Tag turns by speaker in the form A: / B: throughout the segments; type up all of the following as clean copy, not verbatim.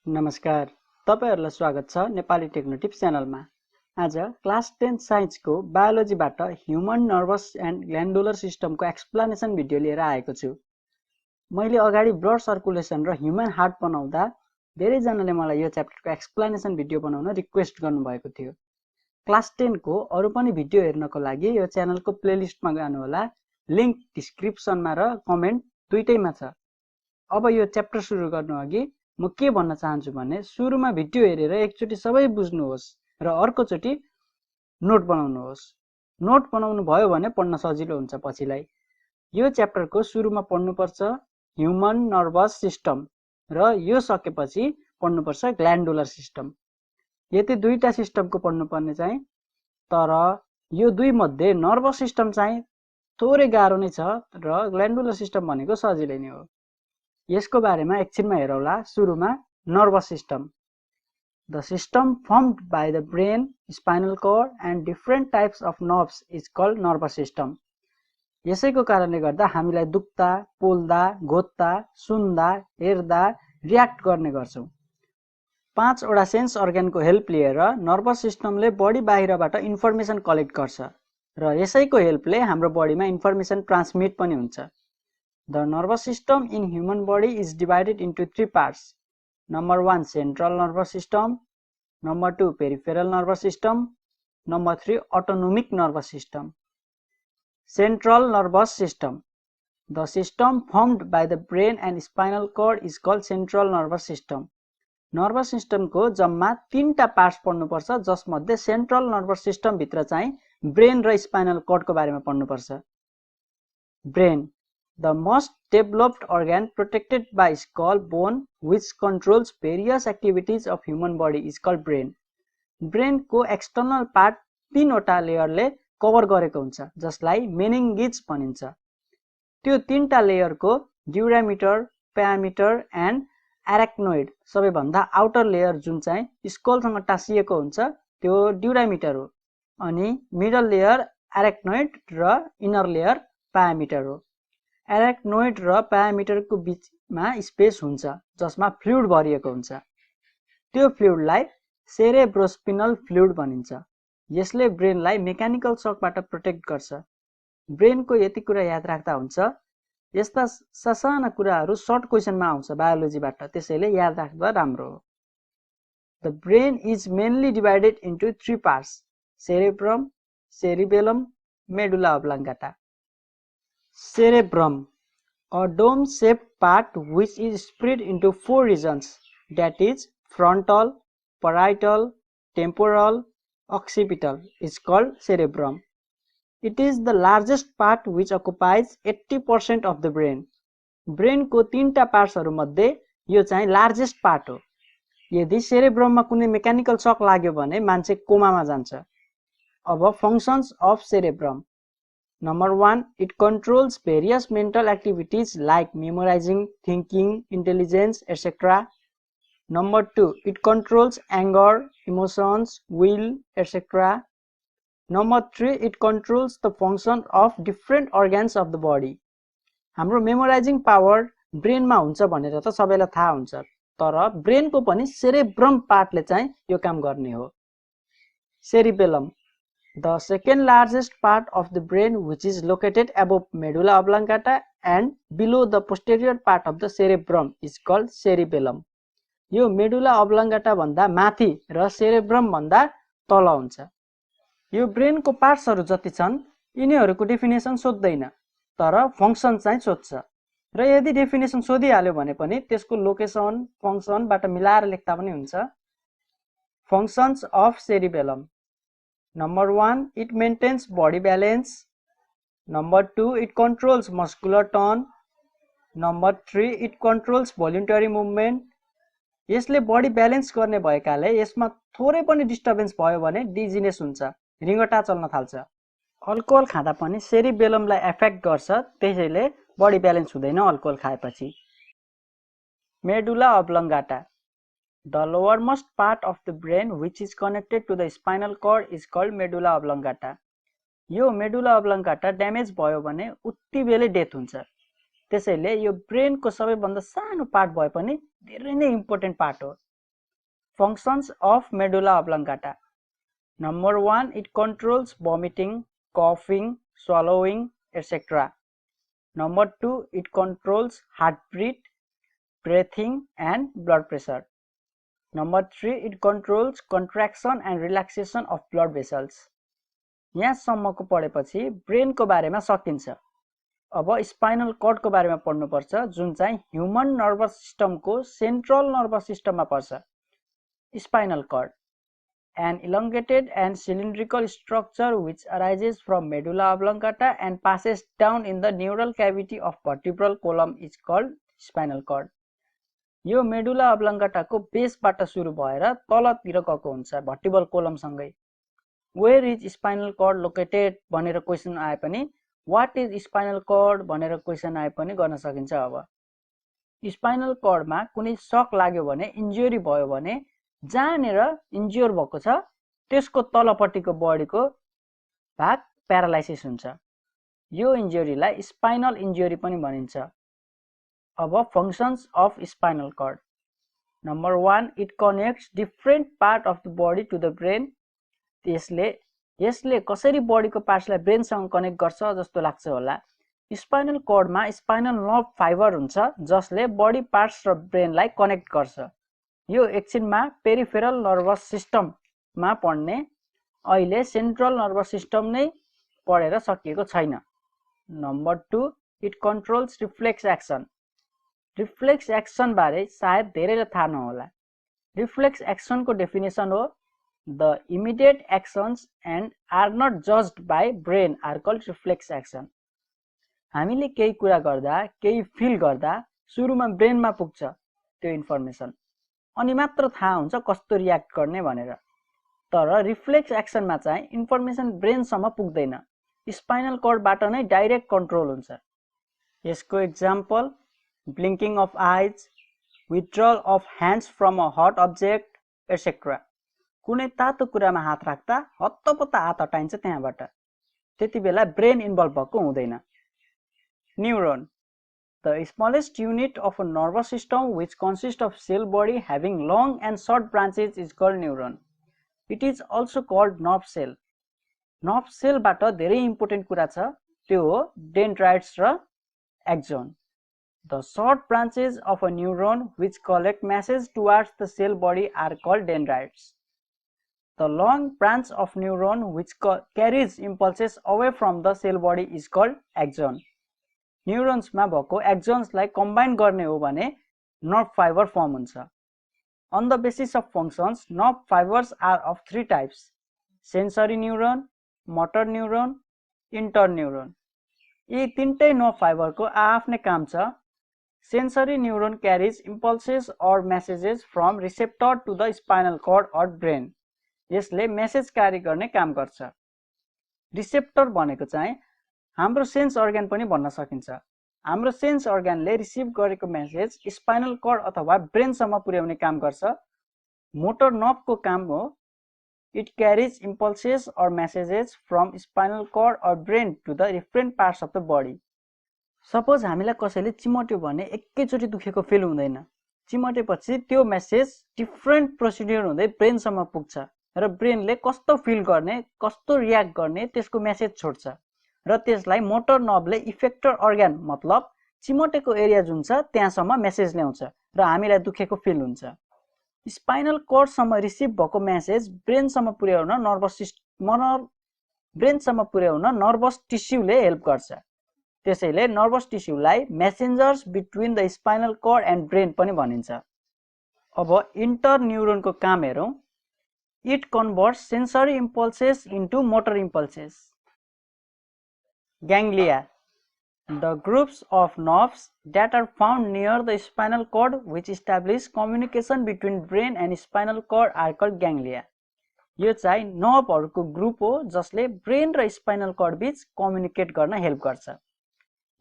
A: नमस्कार, तपाईहरुलाई स्वागत छ नेपाली टेक्नो टिप्स च्यानलमा। आज क्लास 10 साइन्सको बायोलोजीबाट ह्युमन नर्भस एन्ड ग्ल्यान्डुलर सिस्टमको एक्सप्लेनेसन भिडियो लिएर आएको छु। मैले अगाडि ब्लड सर्कुलेसन र ह्युमन हार्ट बनाउँदा धेरै जनाले मलाई यो च्याप्टरको एक्सप्लेनेसन भिडियो बनाउन रिक्वेस्ट गर्नुभएको थियो। क्लास 10 को अरु पनि भिडियो हेर्नको लागि यो च्यानलको प्लेलिस्टमा जानुहोला। लिंक डिस्क्रिप्सनमा र कमेन्ट दुईटैमा छ। अब यो च्याप्टर सुरु गर्नु अघि म के भन्न चाहन्छु भने सुरुमा भिडियो हेरेर एकचोटी सबै बुझ्नुहोस् र अर्कोचोटी नोट बनाउनुहोस्। नोट बनाउनु भयो भने पढ्न सजिलो हुन्छ पछिलाई। यो च्याप्टरको सुरुमा पढ्नुपर्छ ह्युमन नर्भस सिस्टम र यो सकेपछि पढ्नुपर्छ ग्ल्यान्डुलर सिस्टम। यति दुईटा सिस्टमको पढ्नुपर्ने चाहिँ, तर यो दुई मध्ये नर्भस सिस्टम चाहिँ थोरै गाह्रो नै छ र ग्ल्यान्डुलर सिस्टम भनेको सजिलै नै हो। यसको बारेमा एकछिनमा हेरौला। सुरुमा nervous system. The system formed by the brain, spinal cord and different types of nerves is called nervous system. यसैको कारणले गर्दा हामीलाई दुख्दा, पोल्दा, घोत्दा, सुन्दा, हेर्दा रियाक्ट गर्ने गर्छौं। 5 वटा सेन्स अर्गनको हेल्प लिएर नर्भस सिस्टमले बडी बाहिरबाट इन्फर्मेसन कलेक्ट गर्छ र यसैको हेल्पले हाम्रो बडीमा इन्फर्मेसन ट्रान्समिट पनि हुन्छ। The nervous system in human body is divided into 3 parts. Number 1 central nervous system, number 2 peripheral nervous system, number 3 autonomic nervous system. Central nervous system. The system formed by the brain and spinal cord is called central nervous system. Nervous सिस्टमको जम्मा 3टा parts पढ्नुपर्छ, जसमध्ये central nervous system भित्र चाहिँ brain र spinal कर्डको बारेमा पढ्नुपर्छ। Brain, the most developed organ protected by skull bone which controls various activities of human body is called brain. Brain को एक्सटर्नल पार्ट 3 वटा लेयरले कभर गरेको हुन्छ, जसलाई मेनिन्जिज भनिन्छ। त्यो 3टा लेयरको ड्युरामिटर, प्यारामिटर एन्ड एराक्नोइड, सबैभन्दा आउटर लेयर जुन चाहिँ स्कलसँग टाँसिएको हुन्छ त्यो ड्युरामिटर हो, अनि मिडल लेयर एराक्नोइड र इनर लेयर प्यारामिटर हो। एराक्नोइड र प्यारामिटरको बीचमा स्पेस हुन्छ जसमा फ्लुइड भरिएको हुन्छ। त्यो फ्लुइडलाई सेरेब्रोस्पिनल फ्लुइड भनिन्छ। यसले ब्रेनलाई मेकानिकल शकबाट प्रोटेक्ट गर्छ। ब्रेनको यति कुरा याद राख्दा हुन्छ। यस्ता साना कुराहरू सर्ट क्वेशनमा आउँछ बायोलोजीबाट, त्यसैले याद राख्दा राम्रो हो। The brain is mainly divided into 3 parts: cerebrum, cerebellum, medulla oblongata. Cerebrum, a dome-shaped part which is spread into 4 regions, that is frontal, parietal, temporal, occipital, is called cerebrum. It is the largest part which occupies 80% of the brain. Brain को 3टा पार्ट्सहरु मध्ये यो चाहिँ largest part हो। यदि सेरेब्रममा कुनै mechanical शक लाग्यो भने मान्छे कोमामा जान्छ। अब functions of cerebrum. Number 1, it controls various mental activities like memorizing, thinking, intelligence, etc. Number 2, it controls anger, emotions, will, etc. Number 3, it controls the function of different organs of the body. हाम्रो मेमोराइजिङ power ब्रेनमा हुन्छ भनेर त सबैलाई थाहा हुन्छ, तर ब्रेनको पनि cerebrum पार्टले चाहिँ यो काम गर्ने हो। Cerebellum, the second largest part of the brain which is located above medulla oblongata and below the posterior part of the cerebrum is called cerebellum. यो मेडुला oblongata भन्दा माथि र सेरेब्रम भन्दा तल हुन्छ। यो ब्रेनको पार्ट्सहरु जति छन् यिनीहरुको डेफिनेसन सोध्दैन, तर फंक्सन चाहिँ सोध्छ। र यदि डेफिनेसन सोधिहाल्यो भने पनि त्यसको लोकेसन फंक्सनबाट मिलाएर लेख्दा पनि हुन्छ। Functions of cerebellum. Number 1, it maintains body balance. Number 2, it controls muscular tone. Number 3, it controls voluntary movement. यसले बडी ब्यालेन्स गर्ने भएकाले यसमा थोरै पनि डिस्टर्बेन्स भयो भने डिजिनेस हुन्छ, रिङ्गटा चल्न थाल्छ। अल्कोहल खाँदा पनि सेरिबेलमलाई एफेक्ट गर्छ, त्यसैले बडी ब्यालेन्स हुँदैन अल्कोहल खाएपछि। Medulla oblongata. The lowermost part of the brain which is connected to the spinal cord is called medulla oblongata. यो मेडुला oblongata ड्यामेज भयो भने उति बेलै डेथ हुन्छ। त्यसैले यो ब्रेनको सबैभन्दा सानो पार्ट भए पनि धेरै नै इम्पोर्टेन्ट पार्ट हो। Functions of medulla oblongata. Number 1, it controls vomiting, coughing, swallowing, etc. Number 2, it controls heartbeat, breathing, and blood pressure. Number 3, it controls contraction and relaxation of blood vessels. यहाँसम्मको पढेपछि ब्रेनको बारेमा सकिन्छ। अब spinal कर्डको बारेमा पढ्नुपर्छ, जुन चाहिँ human nervous सिस्टमको central nervous सिस्टममा पर्छ। Spinal cord, an elongated and cylindrical structure which arises from medulla oblongata and passes down in the neural cavity of vertebral column is called spinal cord. यो medulla oblongata को बेसबाट सुरु भएर तलतिर गएको हुन्छ vertebral column सँगै। Where is spinal cord located भनेर question आए पनि, what is spinal cord भनेर क्वेशन आए पनि गर्न सकिन्छ। अब स्पाइनल कर्डमा कुनै शक लाग्यो भने, इन्जुरी भयो भने, जहाँनेर इन्ज्योर भएको छ त्यसको तलपट्टिको बडीको भाग प्यारालाइसिस हुन्छ। यो इन्जुरीलाई स्पाइनल इन्जुरी पनि भनिन्छ। अब functions of spinal cord. Number 1, it connects different part of the body to the brain. यसले कसरी बडीको पार्ट्सलाई ब्रेनसँग कनेक्ट गर्छ जस्तो लाग्छ होला। स्पाइनल कर्डमा स्पाइनल नर्भ फाइबर हुन्छ जसले बडी पार्ट्स र ब्रेनलाई कनेक्ट गर्छ। यो एकछिनमा पेरिफेरल नर्भस सिस्टममा पढ्ने, अहिले सेन्ट्रल नर्भस सिस्टम नै पढेर सकिएको छैन। Number 2, it controls reflex action. Reflex action बारे सायद धेरैले थाहा नहोला। रिफ्लेक्स एक्सनको डेफिनेसन हो, the immediate actions and are not judged by brain are called reflex action. हामीले केही कुरा गर्दा, केही फिल गर्दा सुरुमा ब्रेनमा पुग्छ त्यो इन्फर्मेसन, अनि मात्र थाहा हुन्छ कस्तो रियाक्ट गर्ने भनेर। तर रिफ्लेक्स एक्सनमा चाहिँ इन्फर्मेसन ब्रेनसम्म पुग्दैन, स्पाइनल कर्डबाट नै डाइरेक्ट कन्ट्रोल हुन्छ। यसको example blinking of eyes, withdrawal of hands from a hot object etcetera. कुनै तातो कुरामा हात राख्दा हत्तपत्त हात हटाइन्छ त्यहाँबाट, त्यति बेला ब्रेन इन्भल्भ भएको हुँदैन। Neuron, the smallest unit of a nervous system which consists of cell body having long and short branches is called neuron. It is also called nerve cell. Nerve cell बाट धेरै important कुरा छ, त्यो हो dendrites र axon. The short branches of a neuron which collect messages towards the cell body are called dendrites. The long branch of neuron which carries impulses away from the cell body is called axon. न्युरोन्समा भएको एक्सोन्सलाई combine गर्ने हो भने nerve fibre form हुन्छ। On the basis of functions, nerve fibers are of 3 types: sensory neuron, motor neuron, interneuron. यी तीनटै nerve फाइबरको आफ्नै काम छ। Sensory neuron carries impulses or messages from receptor to the spinal cord or brain. यसले message क्यारी गर्ने काम गर्छ। Receptor भनेको चाहिँ हाम्रो सेन्स अर्गन पनि भन्न सकिन्छ। हाम्रो सेन्स अर्गनले रिसिभ गरेको मेसेज स्पाइनल कर्ड अथवा ब्रेनसम्म पुर्याउने काम गर्छ। मोटर नर्भको काम हो, it carries impulses or messages from spinal cord or brain to the different parts of the body. Suppose हामीलाई कसैले चिमट्यो भने एकैचोटि दुखेको फिल हुँदैन, चिमटेपछि त्यो मेसेज डिफरेन्ट प्रोसिड्युर हुँदै ब्रेनसम्म पुग्छ र ब्रेनले कस्तो फिल गर्ने, कस्तो रियाक्ट गर्ने त्यसको मेसेज छोड्छ र त्यसलाई मोटर नर्भले इफेक्टर अर्गन मतलब चिमटेको एरिया जुन छ त्यहाँसम्म मेसेज ल्याउँछ र हामीलाई दुखेको फिल हुन्छ। स्पाइनल कर्डसम्म रिसिभ भएको मेसेज ब्रेनसम्म पुर्याउन नर्भस टिस्युले हेल्प गर्छ। त्यसैले नर्भस टिस्युलाई messengers between the spinal cord and brain पनि भनिन्छ। अब इन्टरन्युरोनको काम हेरौँ। It converts sensory impulses into motor impulses. Ganglia, the groups of nerves that are found near the spinal cord which establish communication between brain and spinal cord are called ganglia. यो चाहिँ नर्भहरूको group हो जसले brain र spinal cord बीच communicate गर्न help गर्छ।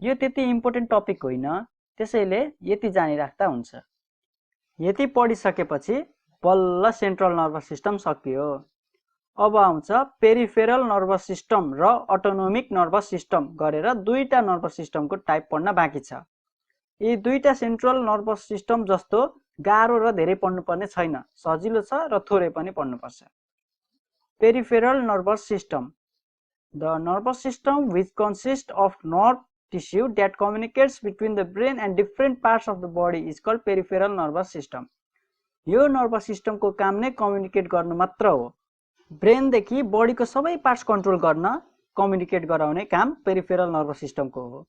A: यो त्यति इम्पोर्टेन्ट टपिक होइन, त्यसैले यति जानिराख्दा हुन्छ। यति पढिसकेपछि बल्ल सेन्ट्रल नर्भस सिस्टम सकियो। अब आउँछ पेरिफेरल नर्भस सिस्टम र अटोनोमिक नर्भस सिस्टम गरेर दुईटा नर्भस सिस्टमको टाइप पढ्न बाँकी छ। यी दुईटा सेन्ट्रल नर्भस सिस्टम जस्तो गाह्रो र धेरै पढ्नुपर्ने छैन, सजिलो छ र थोरै पनि पढ्नुपर्छ। Peripheral nervous system, the nervous system which consists of nerve tissue that communicates between the brain and different parts of the body is called peripheral nervous system. यो नर्भस सिस्टमको काम नै कम्युनिकेट गर्नु मात्र हो। ब्रेन देखि बडीको सबै पार्ट्स कन्ट्रोल गर्न कम्युनिकेट गराउने काम पेरिफेरल नर्भस सिस्टमको हो।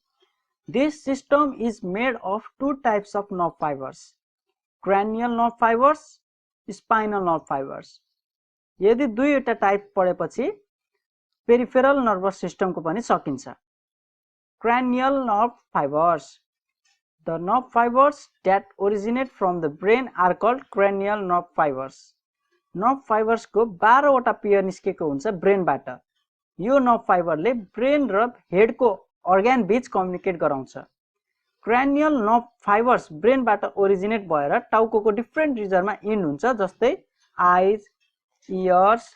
A: This system is made of two types of nerve fibers, cranial nerve fibers, spinal nerve fibers. यदि दुईवटा टाइप पढेपछि पेरिफेरल नर्भस सिस्टमको पनि सकिन्छ। Cranial nerve fibers, the nerve fibers that originate from the brain are called cranial nerve fibers. Nerve fibers को 12 वटा pair निस्केको हुन्छ ब्रेनबाट। यो नर्भ फाइबरले ब्रेन र हेडको अर्गान बीच कम्युनिकेट गराउँछ। क्रानियल नर्भ फाइबर्स ब्रेनबाट ओरिजिनेट भएर टाउकोको डिफरेन्ट रिजनमा इन हुन्छ, जस्तै eyes, ears,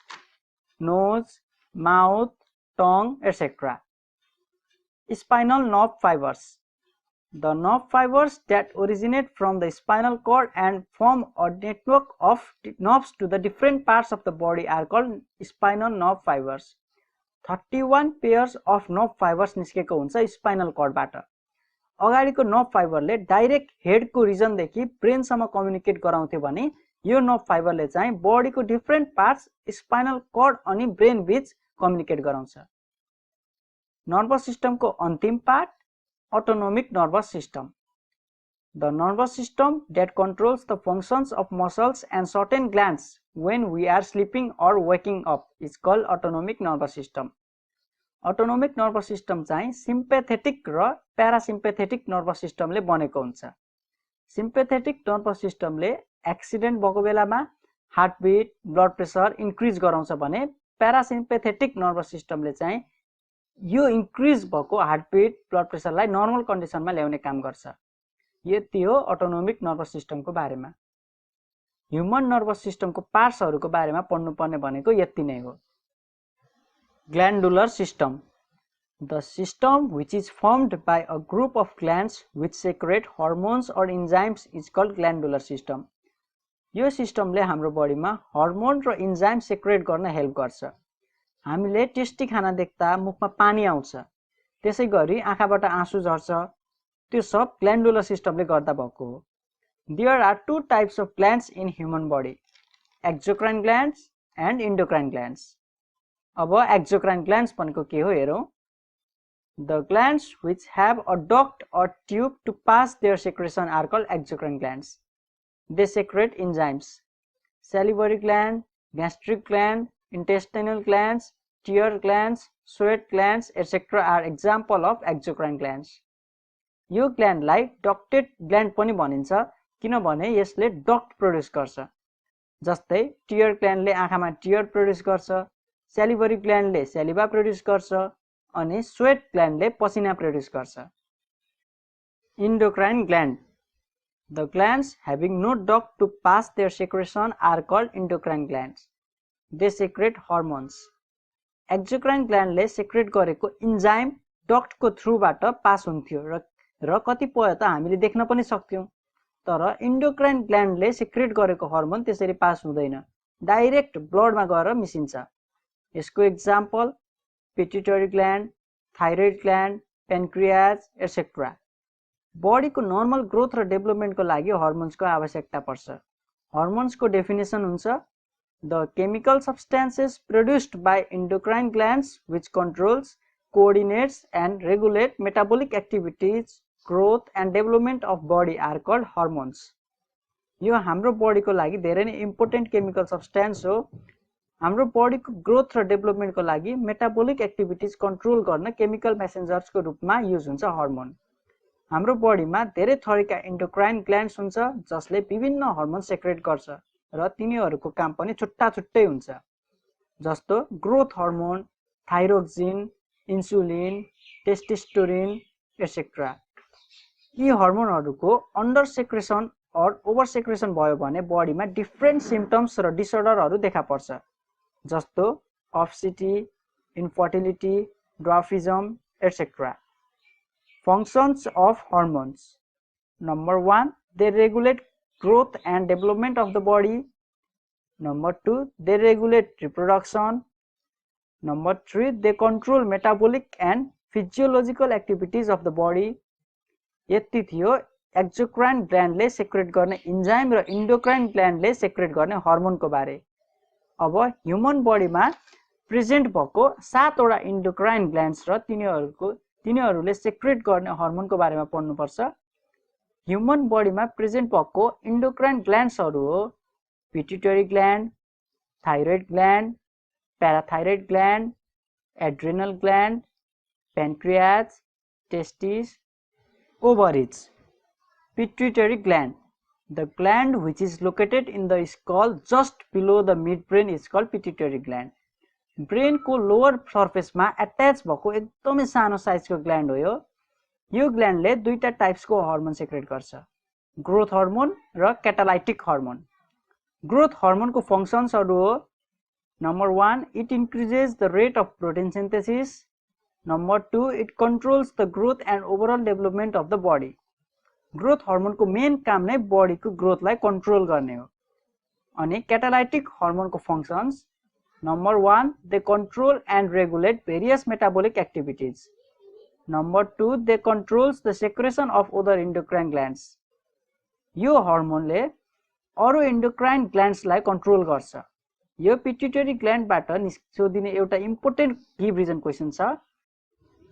A: nose, mouth, tongue, etc. Spinal nerve fibers, the nerve fibers that originate from the spinal cord and form a network of nerves to the different parts of the body are called spinal nerve fibers. 31 pairs of nerve fibers निस्केको हुन्छ spinal कर्डबाट। अगाडिको nerve फाइबरले direct हेडको रिजनदेखि ब्रेनसम्म communicate गराउँथ्यो भने यो nerve फाइबरले चाहिँ बडीको different parts spinal cord अनि brain बीच कम्युनिकेट गराउँछ। नर्भस सिस्टमको अन्तिम part autonomic nervous system, the nervous system that controls the functions of muscles and certain glands when we are sleeping or waking up is called autonomic nervous system. Autonomic nervous system चाहिँ sympathetic र parasympathetic nervous system ले बनेको हुन्छ। sympathetic nervous system ले accident भएको बेलामा heart beat, blood pressure increase गराउँछ भने parasympathetic nervous system ले चाहिँ यो इन्क्रिज भएको हार्ट बीट, ब्लड प्रेसरलाई नर्मल कन्डिसनमा ल्याउने काम गर्छ। यति हो अटोनोमिक नर्भस सिस्टमको बारेमा। ह्युमन नर्भस सिस्टमको पार्ट्सहरुको बारेमा पढ्नुपर्ने भनेको यति नै हो। Glandular system, the system which is formed by a group of glands which secrete hormones or enzymes is called glandular system. यो सिस्टमले हाम्रो बडीमा हर्मोन र इन्जाइम सेक्रेट गर्न हेल्प गर्छ। हामीले टेस्टी खाना देख्दा मुखमा पानी आउँछ, त्यसैगरी आँखाबाट आँसु झर्छ, त्यो सब ग्ल्यान्डुलर सिस्टमले गर्दा भएको हो। There are two types of glands in human body, exocrine glands and endocrine glands. अब exocrine glands भनेको के हो हेरौं। The glands which have a duct or tube to pass their secretion are called exocrine glands. They secrete enzymes. Salivary gland, gastric gland, intestinal glands, tear glands, sweat glands, etc. are example of exocrine glands. यो ग्ल्यान्डलाई ducted gland पनि भनिन्छ किनभने यसले duct produce गर्छ। जस्तै tier ग्ल्यान्डले आँखामा tier produce गर्छ, सेलिभरी ग्ल्यान्डले सेलिभा produce गर्छ अनि स्वेट ग्ल्यान्डले पसिना प्रोड्युस गर्छ। Endocrine gland, the glands having no duct to pass their secretion are called endocrine glands. They secrete hormones. Exocrine glandले सेक्रेट गरेको इन्जाइम डक्टको थ्रुबाट पास हुन्थ्यो र कतिपय त हामीले देख्न पनि सक्थ्यौं, तर इन्डोक्राइन ग्ल्यान्डले सेक्रेट गरेको हर्मोन त्यसरी पास हुँदैन, डाइरेक्ट ब्लडमा गएर मिसिन्छ। यसको example pituitary gland, thyroid gland, pancreas etcetera. बडीको नर्मल ग्रोथ र डेभलपमेन्टको लागि हर्मोन्सको आवश्यकता पर्छ। हर्मोन्सको डेफिनेसन हुन्छ the chemical substances produced by endocrine glands which controls, coordinates and regulate metabolic activities, growth and development of body are called hormones. यो हाम्रो बडीको लागि धेरै नै इम्पोर्टेन्ट केमिकल सब्स्टेन्स हो। हाम्रो बडीको ग्रोथ र डेभलपमेन्टको लागि मेटाबोलिक एक्टिभिटीज कन्ट्रोल गर्न केमिकल मेसेन्जर्सको रूपमा युज हुन्छ हर्मोन। हाम्रो बडीमा धेरै थरीका एन्डोक्राइन ग्ल्यान्ड्स हुन्छ जसले विभिन्न हर्मोन सेक्रेट गर्छ र तिनीहरूको काम पनि छुट्टा छुट्टै हुन्छ, जस्तो growth hormone, thyroxine, insulin, testosterone etcetera. यी हर्मोनहरूको अन्डर सेक्रेसन और ओभर सेक्रेसन भयो भने बडीमा डिफरेन्ट सिम्पटम्स र डिसअर्डरहरू देखा पर्छ, जस्तो obesity, infertility, dwarfism etcetera. Functions of hormones, Number 1, they regulate growth and development of the body. Number 2, they regulate reproduction. Number 3, they control metabolic and physiological activities of the body. यति थियो exocrine ग्ल्यान्डले secret गर्ने enzyme र endocrine ग्ल्यान्डले secret गर्ने हर्मोनको बारे। अब human बडीमा present भएको 7 वटा इन्डोक्राइन ग्ल्यान्ड्स र तिनीहरूले सेक्रेट गर्ने हर्मोनको बारेमा पढ्नुपर्छ। ह्युमन बडीमा प्रेजेन्ट भएको इन्डोक्राइन ग्ल्यान्ड्सहरू हो pituitary gland, thyroid gland, parathyroid gland, adrenal gland, pancreas, testis, ovaries. Pituitary gland, the gland which is located in the skull just below the midbrain is called pituitary gland. Brain को lower सर्फेसमा attach भएको एकदमै सानो साइजको gland हो यो ग्ल्यान्डले दुईटा टाइप्सको hormone secret गर्छ, growth hormone र क्याटालाइटिक हर्मोन। ग्रोथ हर्मोनको फंक्शन्सहरू हो number 1, it increases the rate of protein synthesis. Number 2, it controls the growth and overall development of the body. Growth हर्मोनको मेन काम नै बडीको ग्रोथलाई कन्ट्रोल गर्ने हो। अनि क्याटालाइटिक हर्मोनको functions number 1, they control and regulate various metabolic activities. Number 2, they controls the secretion of other endocrine glands. यो हर्मोनले अरु एन्डोक्राइन ग्ल्यान्ड्सलाई कन्ट्रोल गर्छ। यो पिट्युटरी ग्ल्यान्डबाट सोधिने एउटा इम्पोर्टेन्ट की रिजन क्वेशन छ।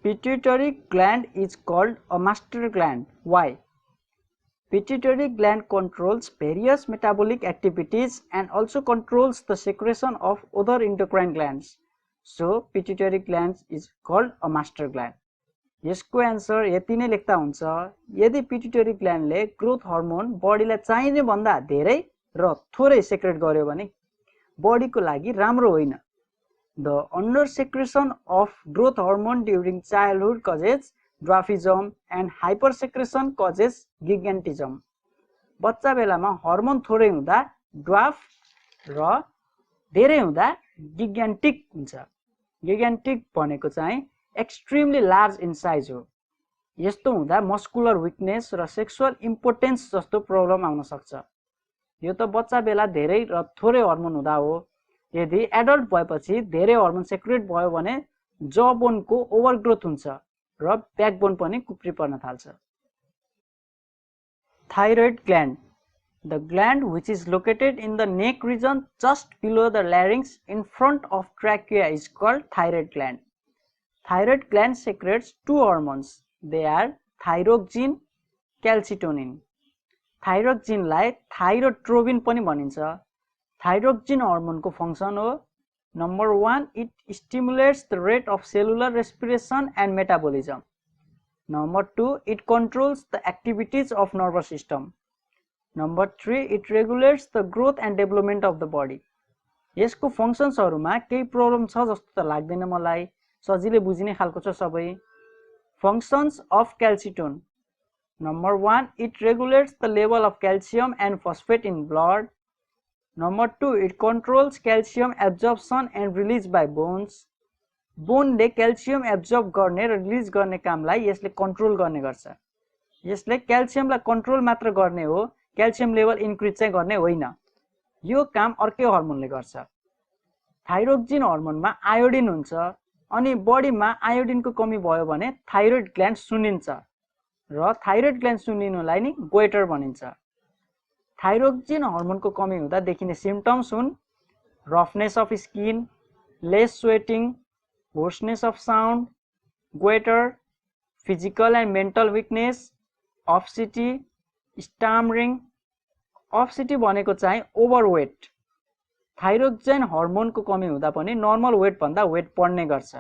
A: Pituitary gland is called a master gland. Why? Pituitary gland controls various metabolic activities and also controls the secretion of other endocrine glands. So, pituitary gland is called a master gland. यसको answer यति नै लेख्दा हुन्छ। यदि pituitary ग्ल्यान्डले growth hormone बडीलाई चाहिने भन्दा धेरै र थोरै सेक्रेट गर्यो भने बडीको लागि राम्रो होइन। The under secretion of growth hormone during childhood causes dwarfism and hypersecretion causes gigantism. बच्चा बेलामा हर्मोन थोरै हुँदा ड्वार्फ र धेरै हुँदा गिगान्टिक हुन्छ। गिगान्टिक भनेको चाहिँ एक्सट्रिमली लार्ज इन साइज हो। यस्तो हुँदा मस्कुलर विकनेस र सेक्सुअल इम्पोर्टेन्स जस्तो प्रब्लम आउन सक्छ। यो त बच्चा बेला धेरै र थोरै हर्मोन हुँदा हो। यदि एडल्ट भएपछि धेरै हर्मोन सेक्रेट भयो भने जॉ बोनको ओभरग्रोथ हुन्छ र ब्याकबोन पनि कुप्री पर्न थाल्छ। Thyroid gland, the gland which is located in the neck region just below the larynx in front of trachea is called thyroid gland. Thyroid gland secretes two hormones. They are thyroxine, calcitonin. Thyroxine लाई थाइरोट्रोबिन पनि भनिन्छ। Thyroxine हर्मोनको function हो number 1, it stimulates the rate of cellular respiration and metabolism. Number 2, it controls the activities of nervous system. Number 3, it regulates the growth and development of the body. यसको फंक्शन्सहरुमा केही problem छ जस्तो त लाग्दैन मलाई, सजिलै बुझिने खालको छ सबै। Functions of calcitonin. Number 1, it regulates the level of calcium and phosphate in blood. Number 2, it controls calcium absorption and release by bones. Bone ले calcium absorb गर्ने र release गर्ने कामलाई यसले कन्ट्रोल गर्ने गर्छ। यसले क्याल्सियमलाई कन्ट्रोल मात्र गर्ने हो, क्याल्सियम लेभल इन्क्रिज चाहिँ गर्ने होइन। यो काम अर्कै हर्मोनले गर्छ। थाइरोक्सिन हर्मोनमा आयोडिन हुन्छ अनि बडीमा आयोडिनको कमी भयो भने थाइरोइड ग्ल्यान्ड सुन्निन्छ र थाइरोइड ग्ल्यान्ड सुन्निनुलाई नि गोइटर भनिन्छ। थाइरोक्सिन हर्मोनको कमी हुँदा देखिने सिम्पटम्स हुन् roughness of skin, less sweating, hoarseness of sound, goitre, physical and mental weakness, obesity, stammering. Obesity भनेको चाहिँ ओभरवेट। थाइरोक्सिन हर्मोनको कमी हुँदा पनि नर्मल वेट भन्दा वेट बढ्ने गर्छ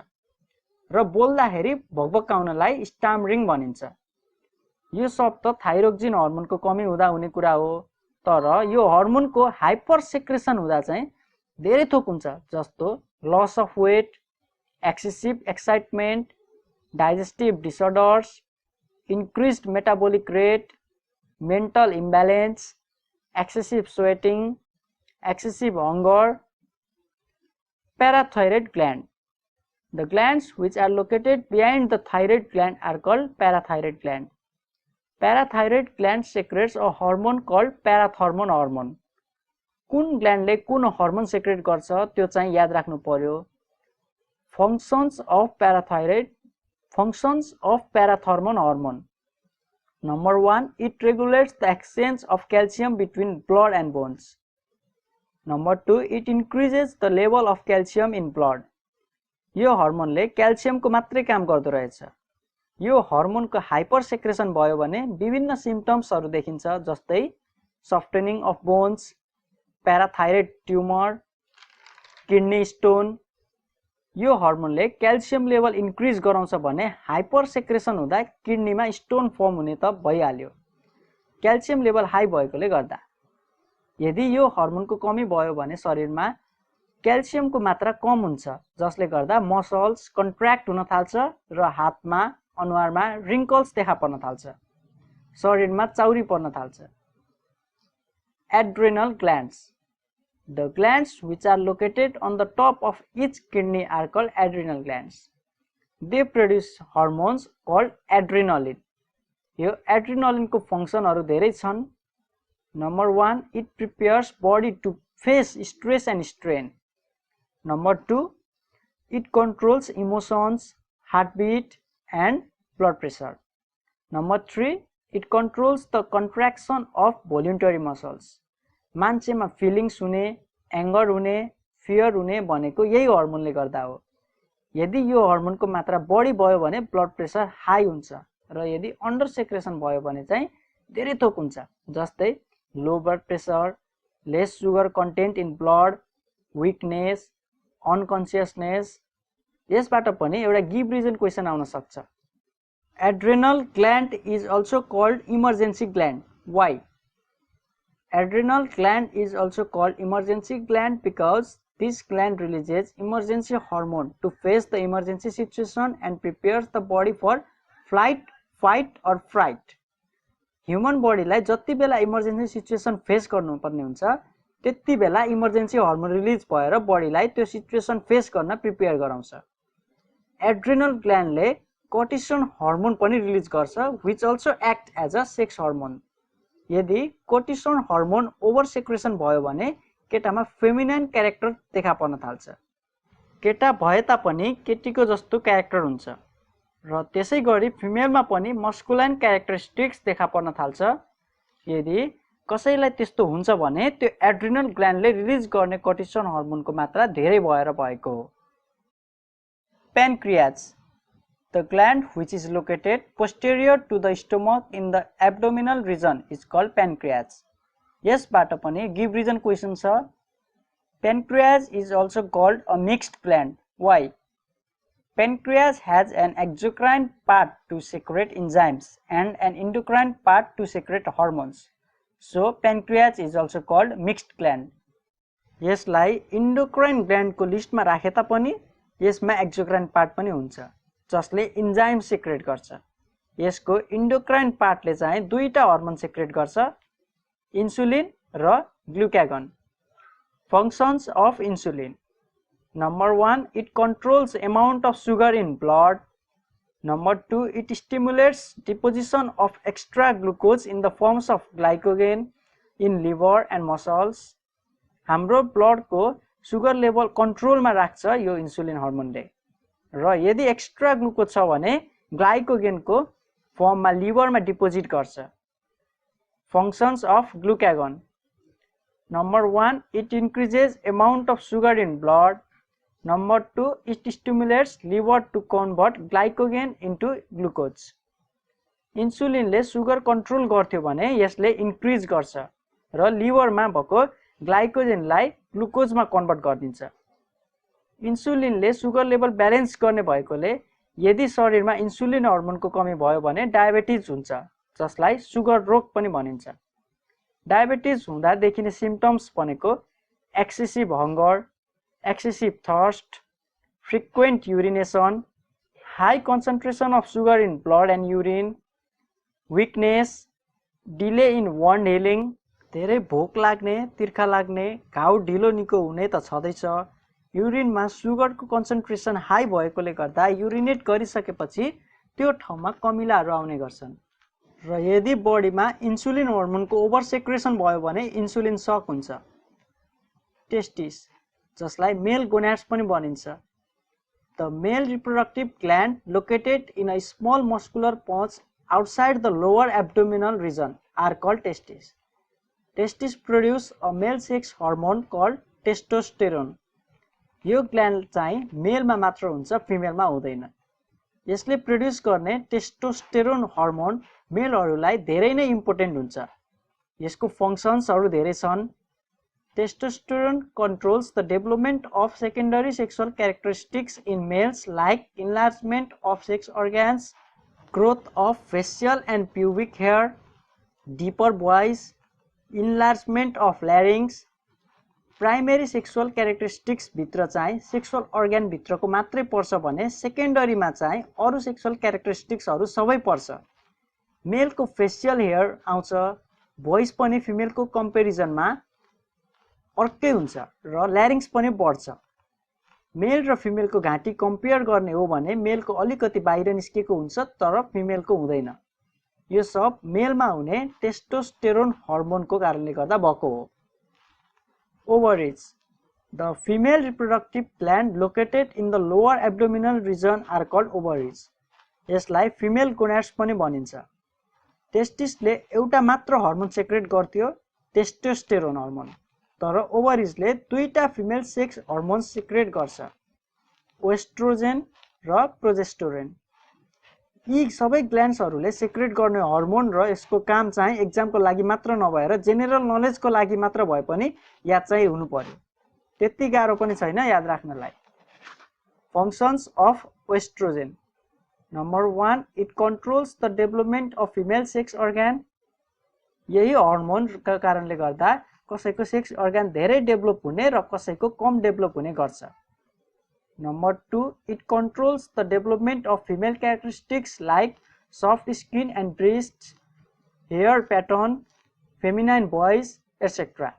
A: र बोल्दाखेरि भकभकाउनलाई स्टामरिङ भनिन्छ। यो सब त थाइरोक्सिन हर्मोनको कमी हुँदा हुने कुरा हो, तर यो हर्मोनको हाइपर सेक्रेसन हुँदा चाहिँ धेरै थोक हुन्छ, जस्तो loss of weight, excessive excitement, digestive disorders, increased metabolic rate, mental imbalance, excessive sweating, excessive hunger. Parathyroid gland. The glands which are located behind the thyroid gland are called parathyroid gland. Parathyroid gland secretes a hormone called parathormone hormone. कुन ग्ल्यान्डले कुन hormone secret गर्छ त्यो चाहिँ याद राख्नु पर्यो. Functions of parathormone hormone. Number 1, it regulates the exchange of calcium between blood and bones. Number 2, it increases the level of calcium in blood. यो हर्मोनले क्याल्सियमको मात्रै काम गर्दो रहेछ. यो हर्मोनको हाइपर सेक्रेसन भयो भने विभिन्न सिम्पटम्सहरू देखिन्छ, जस्तै softening of bones, parathyroid tumour, kidney stone. यो हर्मोनले क्याल्सियम लेभल इन्क्रिज गराउँछ भने हाइपर सेक्रेसन हुँदा किडनीमा स्टोन फर्म हुने त भइहाल्यो, क्याल्सियम लेभल हाई भएकोले गर्दा. यदि यो हर्मोनको कमी भयो भने शरीरमा क्याल्सियमको मात्रा कम हुन्छ, जसले गर्दा मसल्स कन्ट्र्याक्ट हुन थाल्छ र हातमा अनुहारमा रिङ्कल्स देखा पर्न थाल्छ, शरीरमा चाउरी पर्न थाल्छ. Adrenal glands. The glands which are located on the top of each kidney are called adrenal glands. They produce hormones called adrenaline. यो adrenaline को फंक्शनहरु धेरै छन्. Number 1, it prepares body to face stress and strain. Number 2, it controls emotions, heartbeat and blood pressure. Number 3, it controls the contraction of voluntary muscles. मान्छेमा feelings हुने, anger हुने, fear हुने भनेको यही हर्मोनले गर्दा हो. यदि यो हर्मोनको मात्रा बढी भयो भने ब्लड प्रेसर हाई हुन्छ र यदि अन्डर सेक्रेसन भयो भने चाहिँ धेरै थोक हुन्छ, जस्तै low blood pressure, lace sugar content in blood, weakness, unconsciousness. यसबाट पनि एउटा गिभ रिजन क्वेशन आउन सक्छ. Adrenal gland is also called emergency gland. Why? Adrenal gland is also called emergency gland because this gland releases emergency hormone to face the emergency situation and prepares the body for flight, fight or fright. Human body लाई जति बेला emergency situation face गर्नुपर्ने हुन्छ त्यति बेला emergency hormone release भएर बडीलाई त्यो situation face गर्न प्रिपेयर गराउँछ. Adrenal gland ले cortisol hormone पनि रिलिज गर्छ, which also act as a sex hormone. यदि cortisol hormone ओभर सेक्रेसन भयो भने केटामा फेमिनाइन क्यारेक्टर देखा पर्न थाल्छ. केटा भए तापनि केटीको जस्तो क्यारेक्टर हुन्छ र त्यसैगरी फिमेलमा पनि मस्कुलाइन क्यारेक्टरिस्टिक्स देखा पर्न थाल्छ. यदि कसैलाई त्यस्तो हुन्छ भने त्यो एड्रिनल ग्ल्यान्डले रिलिज गर्ने cortisol hormoneको मात्रा धेरै भएर भएको हो. Pancreas. The gland which is located posterior to the stomach in the abdominal region is called pancreas. यसबाट पनि give reason question छ. Pancreas is also called a mixed gland. Why? Pancreas has an exocrine part to secrete enzymes and an endocrine part to secrete hormones. So pancreas is also called mixed gland. यसलाई endocrine gland को लिस्टमा राखे तापनि यसमा exocrine part पनि हुन्छ, जसले enzyme secret गर्छ. यसको इन्डोक्राइन पार्टले चाहिँ दुईटा हर्मोन सेक्रेट गर्छ, इन्सुलिन र glucagon. Functions of insulin. Number 1, it controls amount of sugar in blood. Number 2, it stimulates deposition of extra glucose in the forms of glycogen in liver and muscles. हाम्रो blood को sugar level कन्ट्रोलमा राख्छ यो insulin हर्मोनले र यदि extra glucose छ भने ग्लाइकोगेनको फर्ममा लिभरमा deposit गर्छ. Functions of glucagon. Number 1, it increases amount of sugar in blood. Number 2, it stimulates liver to convert glycogen into glucose. इन्सुलिनले सुगर कन्ट्रोल गर्थ्यो भने यसले इन्क्रिज गर्छ र लिभरमा भएको ग्लाइकोजेनलाई ग्लुकोजमा कन्भर्ट गरिदिन्छ. इन्सुलिनले सुगर लेभल ब्यालेन्स गर्ने भएकोले यदि शरीरमा इन्सुलिन हर्मोनको कमी भयो भने डायबिटिज हुन्छ, जसलाई सुगर रोग पनि भनिन्छ. डायबिटिज हुँदा देखिने सिम्पटम्स भनेको excessive hunger, excessive thirst, frequent urination, high concentration of sugar in blood and urine, weakness, delay in wound healing, धेरै भोक लाग्ने, तिर्खा लाग्ने, घाउ ढिलो निको हुने त छँदैछ. युरिनमा सुगरको कन्सन्ट्रेसन हाई भएकोले गर्दा युरिनेट गरिसकेपछि त्यो ठाउँमा कमिलाहरू आउने गर्छन् र यदि बडीमा इन्सुलिन हर्मोनको ओभर सेक्रेसन भयो भने इन्सुलिन सक हुन्छ। टेस्टिस, जसलाई मेल गोनाड्स पनि भनिन्छ। The male reproductive gland located in a small muscular pouch outside the lower abdominal region are called testes. Testes produce a male sex hormone called testosterone. यो gland चाहिँ मेलमा मात्र हुन्छ, फिमेलमा हुँदैन। यसले प्रोड्युस गर्ने टेस्टोस्टेरोन हर्मोन मेलहरूलाई धेरै नै इम्पोर्टेन्ट हुन्छ। यसको फंक्सन्सहरू धेरै छन्। Testosterone controls the development of secondary sexual characteristics in males like enlargement of sex organs, growth of facial and pubic hair, deeper voice, enlargement of larynx. Primary sexual characteristics भित्र चाहिँ sexual organ भित्रको मात्रै पर्छ भने सेकेन्डरीमा चाहिँ अरु sexual क्यारेक्टरिस्टिक्सहरू सबै पर्छ। मेलको फेसियल हेयर आउँछ, भोइस पनि फिमेलको कम्पेरिजनमा अर्कै हुन्छ र ल्यारिङ्स पनि बढ्छ। मेल र फिमेलको घाँटी कम्पेयर गर्ने हो भने मेलको अलिकति बाहिर निस्केको हुन्छ तर फिमेलको हुँदैन। यो सब मेलमा हुने टेस्टोस्टेरोन हर्मोनको कारणले गर्दा भएको हो। Ovaries. The female reproductive gland located in the lower abdominal region are called ovaries. यसलाई फिमेल गोनाड्स पनि भनिन्छ। टेस्टिसले एउटा मात्र हर्मोन सेक्रेट गर्थ्यो, टेस्टोस्टेरोन हर्मोन। तर ओभरिजले दुईटा फिमेल सेक्स हर्मोन सिक्रेट गर्छ, ओएस्ट्रोजेन र प्रोजेस्टेरोन। यी सबै ग्ल्यान्ड्सहरूले सिक्रेट गर्ने हर्मोन र यसको काम चाहिँ एक्जामको लागि मात्र नभएर जेनरल नलेजको लागि मात्र भए पनि याद चाहिँ हुनु पर्यो। त्यति गाह्रो पनि छैन याद राख्नलाई। Functions of oestrogen. Number 1, it controls the development of female sex organ. यही हर्मोनका कारणले गर्दा कसैको सेक्स अर्गन धेरै डेभलप हुने र कसैको कम डेभलप हुने गर्छ। Number 2, it controls the development of female characteristics like soft skin and breasts, hair pattern, feminine voice, etc.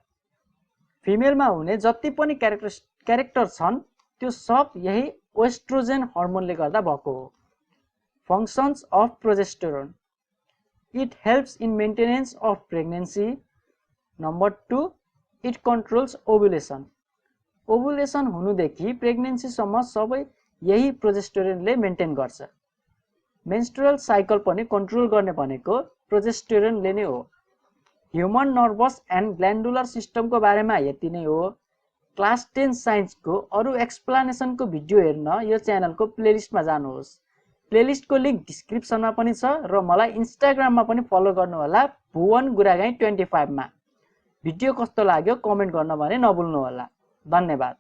A: फिमेलमा हुने जति पनि क्यारेक्टर छन् त्यो सब यही ओएस्ट्रोजेन हर्मोनले गर्दा भएको हो। Functions of progesterone. It helps in maintenance of pregnancy. Number 2, it controls ovulation. Ovulation हुनुदेखि प्रेग्नेन्सी सम्म सबै यही प्रोजेस्टेरोनले मेन्टेन गर्छ। मेन्स्ट्रुअल साइकल पनि कन्ट्रोल गर्ने भनेको प्रोजेस्टेरोनले नै हो। ह्युमन नर्भस एन्ड ग्ल्यान्डुलर सिस्टमको बारेमा यति नै हो। क्लास 10 साइन्सको अरु एक्सप्लेनेसनको भिडियो हेर्न यो च्यानलको प्लेलिस्टमा जानुहोस्। प्लेलिस्टको लिंक डिस्क्रिप्सनमा पनि छ र मलाई इन्स्टाग्राममा पनि फलो गर्नु होला, भुवन गुरागाई 25 मा। भिडियो कस्तो लाग्यो कमेन्ट गर्न भने नभुल्नु होला। धन्यवाद।